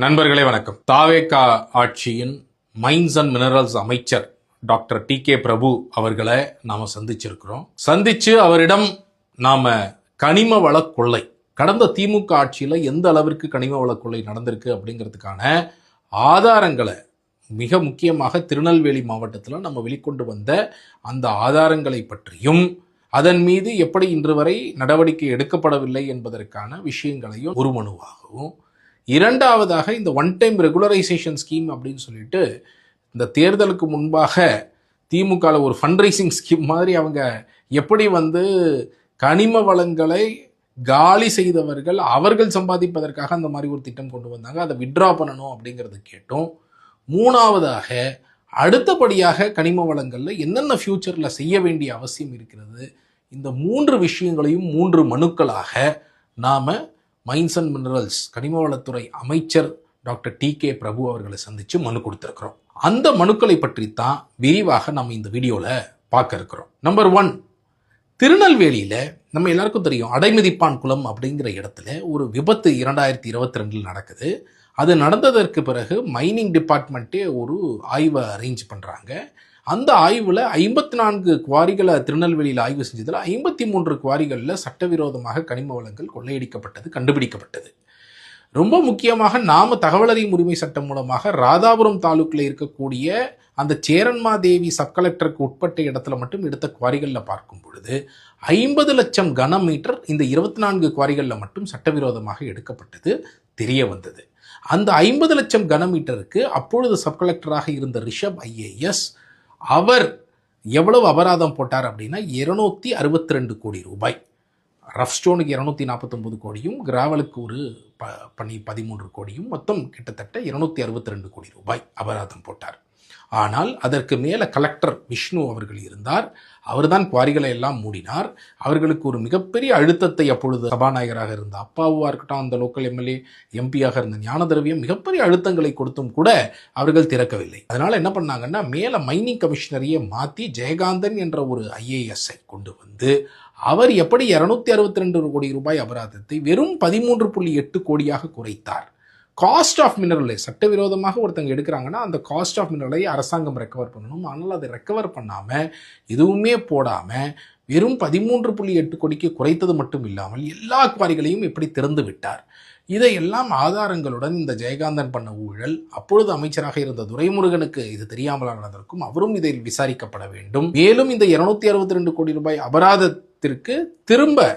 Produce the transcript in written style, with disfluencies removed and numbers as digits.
நண்பர்களே வணக்கம். தாவேகா ஆட்சியின் மைன்ஸ் அண்ட் மினரல்ஸ் அமைச்சர் டாக்டர் டி.கே. பிரபு அவர்களை நாம சந்திச்சு அவரிடம் நாம கனிம வள கொள்ளை, கடந்த திமுக ஆட்சியில் எந்த அளவிற்கு கனிம வள கொள்ளை நடந்திருக்கு அப்படிங்கிறதுக்கான ஆதாரங்களை, மிக முக்கியமாக திருநெல்வேலி மாவட்டத்தில் நம்ம வெளிக்கொண்டு வந்த அந்த ஆதாரங்களை பற்றியும் அதன் மீது எப்படி இன்று வரை நடவடிக்கை எடுக்கப்படவில்லை என்பதற்கான விஷயங்களையும் ஒரு மனுவாகவும், இரண்டாவதாக இந்த ஒன் டைம் ரெகுலரைசேஷன் ஸ்கீம் அப்படின்னு சொல்லிட்டு இந்த தேர்தலுக்கு முன்பாக திமுக ஒரு ஃபண்ட் ரைசிங் ஸ்கீம் மாதிரி அவங்க எப்படி கனிம வளங்களை காலி செய்தவர்கள் அவர்கள் சம்பாதிப்பதற்காக அந்த மாதிரி ஒரு திட்டம் கொண்டு வந்தாங்க, அதை வித்ட்ரா பண்ணணும் அப்படிங்கிறது கேட்டோம். மூணாவதாக அடுத்தபடியாக கனிம வளங்களில் என்னென்ன ஃபியூச்சரில் செய்ய வேண்டிய அவசியம் இருக்கிறது, இந்த மூன்று விஷயங்களையும் மூன்று மனுக்களாக நாம் மைன்ஸ் அண்ட் மினரல்ஸ் கனிமவளத்துறை அமைச்சர் டாக்டர் டி.கே. பிரபு அவர்களை சந்தித்து மனு கொடுத்துருக்கிறோம். அந்த மனுக்களை பற்றி தான் விரிவாக நம்ம இந்த வீடியோவில் பார்க்க இருக்கிறோம். நம்பர் 1, திருநெல்வேலியில் நம்ம எல்லாருக்கும் தெரியும், அடைமதிப்பான் குளம் அப்படிங்கிற இடத்துல ஒரு விபத்து 2022 நடக்குது. அது நடந்ததற்கு பிறகு மைனிங் டிபார்ட்மெண்ட்டே ஒரு ஆய்வை அரேஞ்ச் பண்ணுறாங்க. அந்த ஆய்வில் 54 குவாரிகளை திருநெல்வேலியில் ஆய்வு செஞ்சதில் 53 குவாரிகளில் சட்டவிரோதமாக கனிம வளங்கள் கொள்ளையடிக்கப்பட்டது கண்டுபிடிக்கப்பட்டது. ரொம்ப முக்கியமாக நாம் தகவல் அறியும் உரிமை சட்டம் மூலமாக ராதாபுரம் தாலுக்கில் இருக்கக்கூடிய அந்த சேரன்மாதேவி சப் கலெக்டருக்கு உட்பட்ட இடத்துல மட்டும் எடுத்த குவாரிகளில் பார்க்கும் பொழுது 50 லட்சம் கனமீட்டர் இந்த 24 குவாரிகளில் மட்டும் சட்டவிரோதமாக எடுக்கப்பட்டது தெரிய வந்தது. அந்த 50 லட்சம் கனமீட்டருக்கு அப்பொழுது சப் கலெக்டராக இருந்த ரிஷப் ஐஏஎஸ் அவர் எவ்வளவு அபராதம் போட்டார் அப்படின்னா 262 கோடி ரூபாய். ரஃப் ஸ்டோனுக்கு 249 கோடியும் கிராவலுக்கு ஒரு 13 கோடியும், மொத்தம் கிட்டத்தட்ட 262 கோடி ரூபாய் அபராதம் போட்டார். ஆனால் அதற்கு மேலே கலெக்டர் விஷ்ணு அவர்கள் இருந்தார். அவர்தான் குவாரிகளை எல்லாம் மூடினார். அவர்களுக்கு ஒரு மிகப்பெரிய அழுத்தத்தை அப்பொழுது சபாநாயகராக இருந்த அப்பாவுவா இருக்கட்டும், அந்த லோக்கல் எம்எல்ஏ எம்பியாக இருந்த ஞான திரவியம் மிகப்பெரிய அழுத்தங்களை கொடுத்தும் கூட அவர்கள் திறக்கவில்லை. அதனால என்ன பண்ணாங்கன்னா, மேலே மைனிங் கமிஷனரையே மாற்றி ஜெயகாந்தன் என்ற ஒரு ஐஏஎஸ்ஐ கொண்டு வந்து அவர் எப்படி 262 கோடி ரூபாய் அபராதத்தை வெறும் 13.8 கோடியாக குறைத்தார். காஸ்ட் ஆஃப் மினரலை சட்டவிரோதமாக ஒருத்தங்க எடுக்கிறாங்கன்னா அந்த காஸ்ட் ஆஃப் மினரலை அரசாங்கம் ரெக்கவர் பண்ணணும். ஆனால் அதை ரெக்கவர் பண்ணாமல் எதுவுமே போடாமல் வெறும் 13.8 கோடிக்கு குறைத்தது மட்டும் இல்லாமல் எல்லா குவாரிகளையும் எப்படி திறந்து விட்டார். இதையெல்லாம் ஆதாரங்களுடன் இந்த ஜெயகாந்தன் பண்ண ஊழல், அப்பொழுது அமைச்சராக இருந்த துரைமுருகனுக்கு இது தெரியாமலானதற்கும் அவரும் இதில் விசாரிக்கப்பட வேண்டும். மேலும் இந்த 262 கோடி ரூபாய் அபராதத்திற்கு திரும்ப